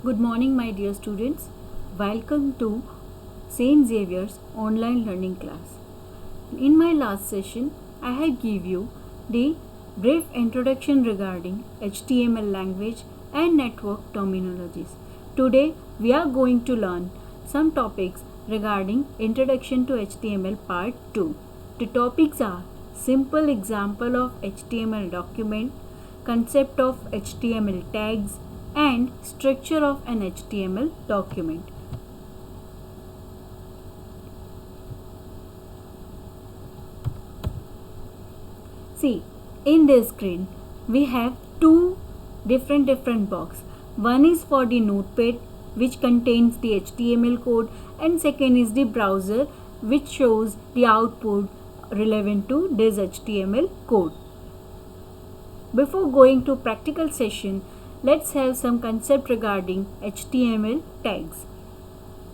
Good morning, my dear students. Welcome to St. Xavier's online learning class. In my last session, I have give you the brief introduction regarding HTML language and network terminologies. Today, we are going to learn some topics regarding Introduction to HTML Part 2. The topics are simple example of HTML document, concept of HTML tags, and structure of an HTML document. See, in this screen, we have two different box. One is for the notepad, which contains the HTML code, and second is the browser, which shows the output relevant to this HTML code. Before going to practical session, let's have some concept regarding HTML tags.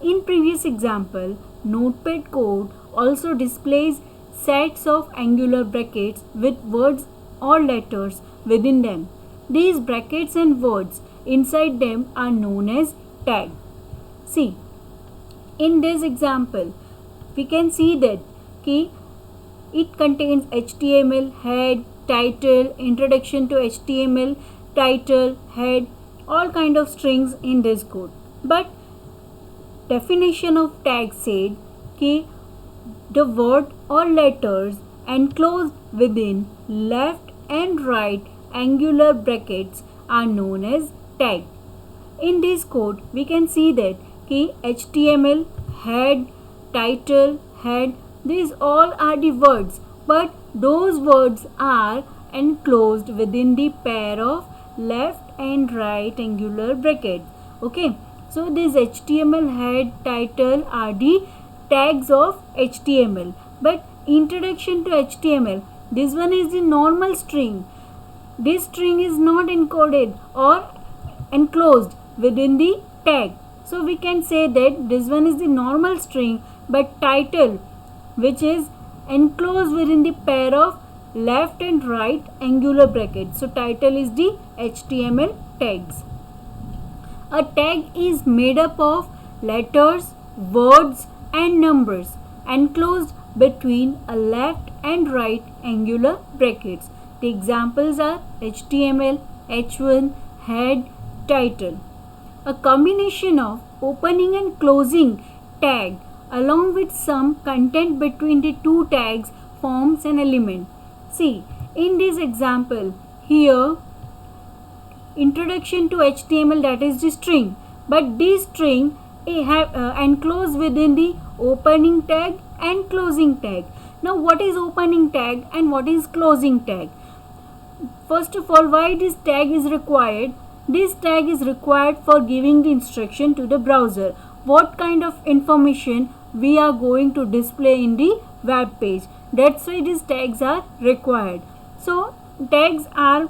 In previous example, notepad code also displays sets of angular brackets with words or letters within them. These brackets and words inside them are known as tag. See, in this example, we can see that it contains HTML head, title, introduction to HTML, title, head, all kind of strings in this code. But definition of tag said कि the word or letters enclosed within left and right angular brackets are known as tag. In this code, we can see that कि HTML, head, title, head, these all are the words, but those words are enclosed within the pair of left and right angular brackets. Okay, so this HTML head, title are the tags of HTML. But introduction to HTML, this one is the normal string. This string is not encoded or enclosed within the tag. So we can say that this one is the normal string, but title, which is enclosed within the pair of left and right angular brackets. So title is the HTML tags. A tag is made up of letters, words and numbers enclosed between a left and right angular brackets. The examples are HTML, H1, head, title. A combination of opening and closing tag along with some content between the two tags forms an element. See, in this example, here introduction to HTML, that is the string, but this string have enclosed within the opening tag and closing tag. Now what is opening tag and what is closing tag? First of all, why this tag is required? This tag is required for giving the instruction to the browser. What kind of information we are going to display in the web page. That's why these tags are required. So tags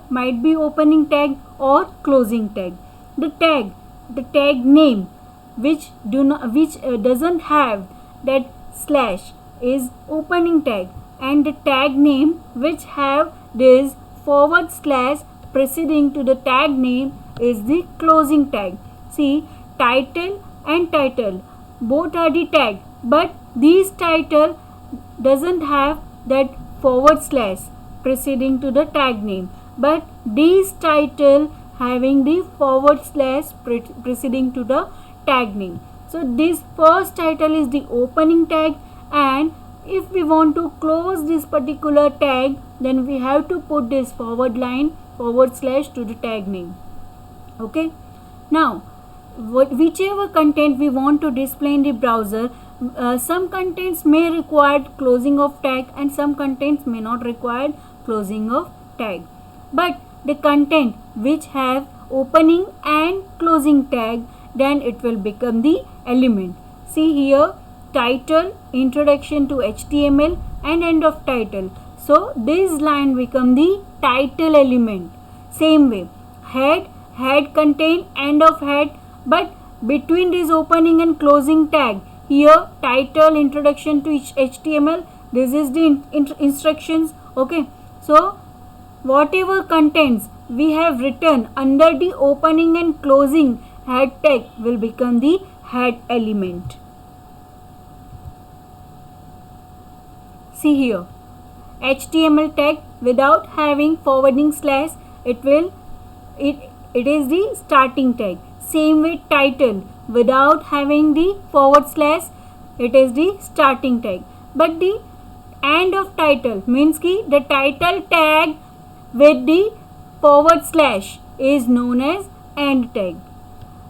might be opening tag or closing tag. The tag name which doesn't have that slash is opening tag, and the tag name which have this forward slash preceding to the tag name is the closing tag. See, title and title both are the tag, but these title doesn't have that forward slash preceding to the tag name, but these title having the forward slash preceding to the tag name. So this first title is the opening tag, and if we want to close this particular tag, then we have to put this forward slash to the tag name. Okay, now whichever content we want to display in the browser, some contents may require closing of tag and some contents may not require closing of tag. But the content which have opening and closing tag, then it will become the element. See here, title, introduction to HTML and end of title. So this line become the title element. Same way, head contain end of head, but between this opening and closing tag, here title, introduction to HTML, this is the instructions. Okay, so whatever contents we have written under the opening and closing head tag will become the head element. See here, HTML tag without having forwarding slash, it is the starting tag. Same with title, without having the forward slash, it is the starting tag. But the end of title means ki the title tag with the forward slash is known as end tag.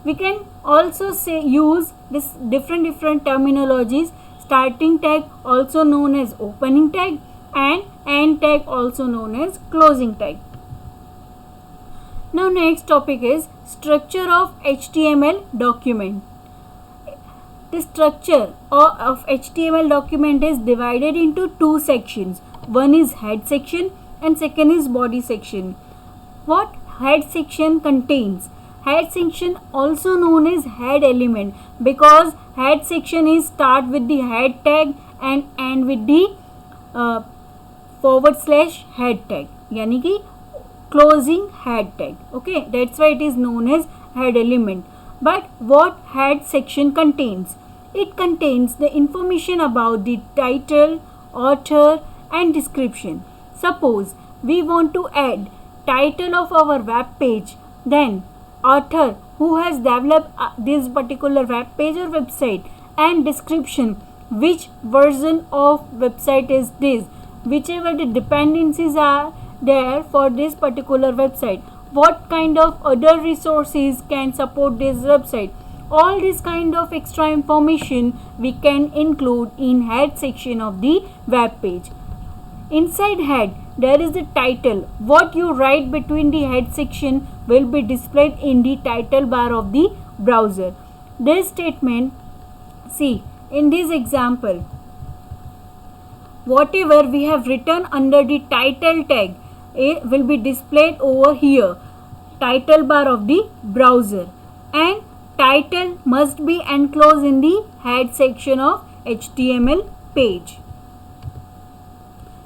We can also use this different terminologies. Starting tag also known as opening tag and end tag also known as closing tag. Now next topic is structure of HTML document. The structure of HTML document is divided into two sections. One is head section and second is body section. What head section contains? Head section also known as head element, because head section is start with the head tag and end with the forward slash head tag, yani ki closing head tag. Okay, that's why it is known as head element. But what head section contains? It contains the information about the title, author and description. Suppose we want to add title of our web page, then author who has developed this particular web page or website, and description, which version of website is this, whichever the dependencies are there for this particular website, what kind of other resources can support this website. All this kind of extra information we can include in head section of the web page. Inside head there is the title. What you write between the head section will be displayed in the title bar of the browser. This statement, see in this example, whatever we have written under the title tag, it will be displayed over here, title bar of the browser, and title must be enclosed in the head section of HTML page.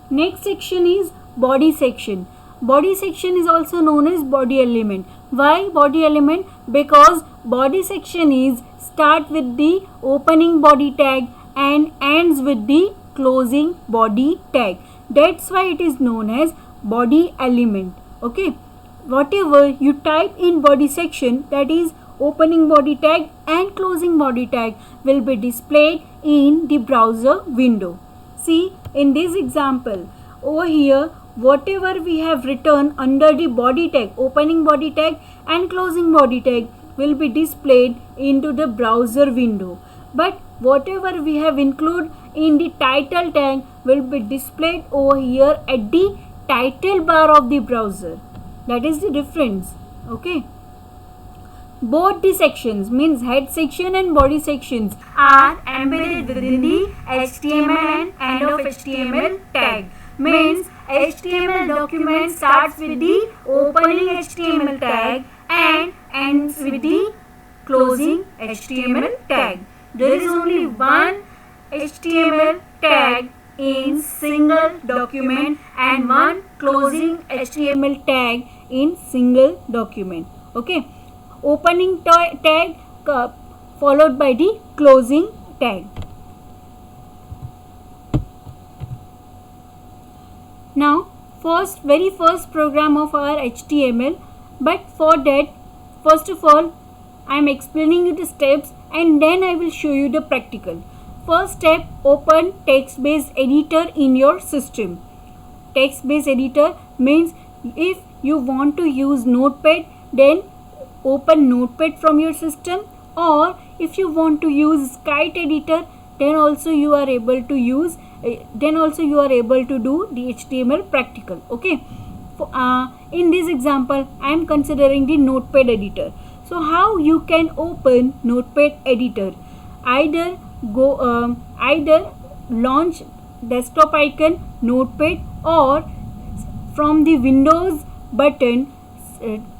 Next section is body section. Body section is also known as body element. Why body element? Because body section is start with the opening body tag and ends with the closing body tag. That's why it is known as body element. Okay, whatever you type in body section, that is opening body tag and closing body tag, will be displayed in the browser window. See in this example over here, whatever we have written under the body tag, opening body tag and closing body tag, will be displayed into the browser window. But whatever we have included in the title tag will be displayed over here at the title bar of the browser. That is the difference. Okay. Both the sections, means head section and body sections, are embedded within the HTML and end of HTML tag. Means HTML document starts with the opening HTML tag and ends with the closing HTML tag. There is only one HTML tag in single document and one closing HTML tag in single document. Okay. Opening tag followed by the closing tag. Now very first program of our HTML, but for that first of all I am explaining you the steps and then I will show you the practical. First step, open text-based editor in your system. Text-based editor means if you want to use Notepad, then open Notepad from your system, or if you want to use Kite editor, then also you are able to use do the HTML practical. Okay, in this example I am considering the Notepad editor. So how you can open Notepad editor? Either launch desktop icon Notepad, or from the Windows button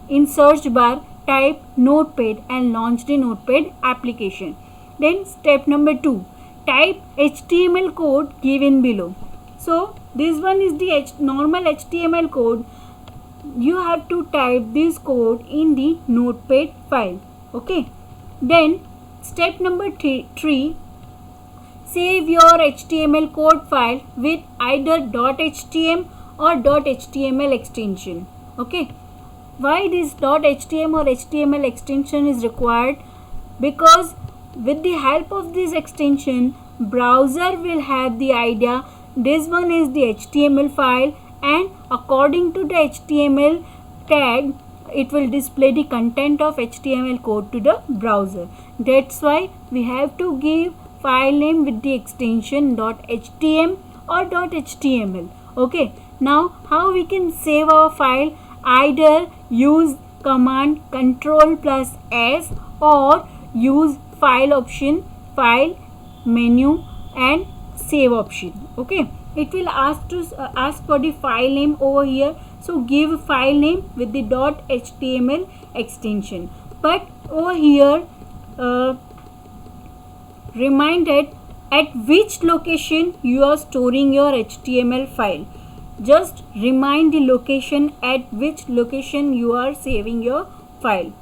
in search bar type Notepad and launch the Notepad application. Then step number 2, type HTML code given below. So this one is the normal HTML code. You have to type this code in the Notepad file. Okay, then step number three, save your HTML code file with either .htm or .html extension. Okay, why this .htm or HTML extension is required? Because with the help of this extension, browser will have the idea this one is the HTML file, and according to the HTML tag it will display the content of HTML code to the browser. That's why we have to give file name with the extension .htm or .html. Okay, now how we can save our file? Either use command Control plus S or use file option, file menu and save option. Okay, it will ask for the file name over here, so give file name with the .html extension. But over here reminded at which location you are storing your HTML file. Just remind the location at which location you are saving your file.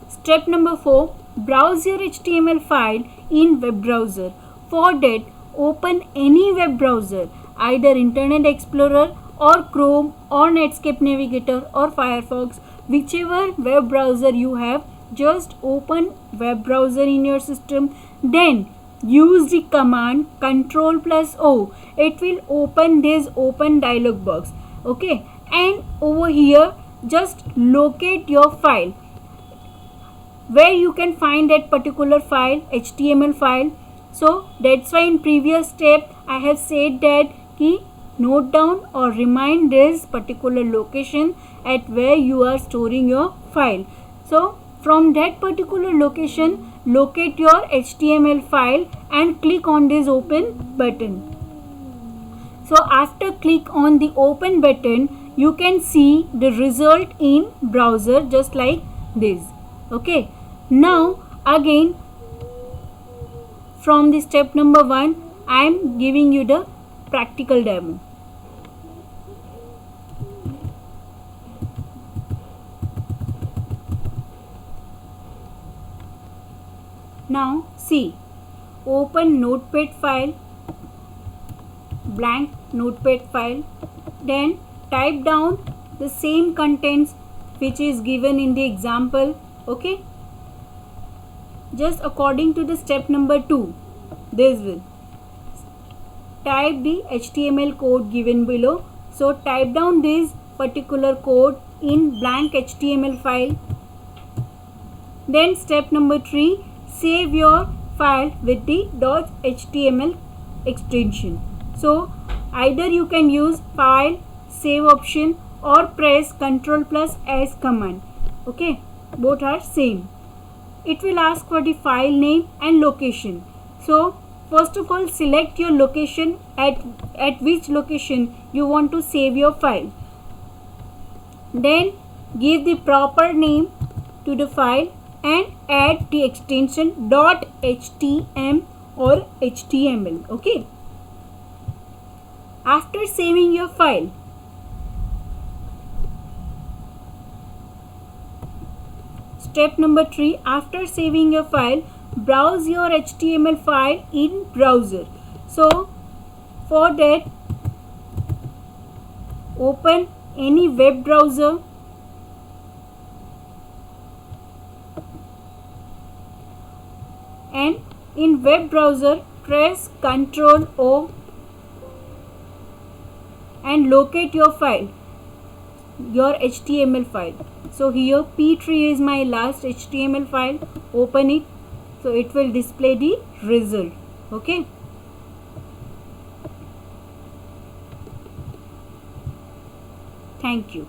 Step number 4, browse your HTML file in web browser. For that, open any web browser, either Internet Explorer or Chrome or Netscape Navigator or Firefox, whichever web browser you have. Just open web browser in your system, then use the command Control plus O. It will open this open dialog box. Okay, and over here just locate your file, where you can find that particular file, HTML file. So that's why in previous step I have said that key note down or remind this particular location at where you are storing your file. So from that particular location, locate your HTML file and click on this open button. So after click on the open button, you can see the result in browser just like this. Okay, now again from the step number 1, I am giving you the practical demo. Now see, open notepad file, blank notepad file, then type down the same contents which is given in the example. Okay, just according to the step number 2, this will type the HTML code given below. So type down this particular code in blank HTML file. Then step number 3, save your file with the .html extension. So either you can use file save option or press Ctrl plus S command. Okay, both are same. It will ask for the file name and location. So first of all, select your location, at which location you want to save your file. Then give the proper name to the file and add the extension .htm or HTML. Okay, after saving your file, step number 3, after saving your file, browse your HTML file in browser. So for that, open any web browser and in web browser press Ctrl O and locate your file, your HTML file. So here P3 is my last HTML file. Open it, so it will display the result. Okay, thank you.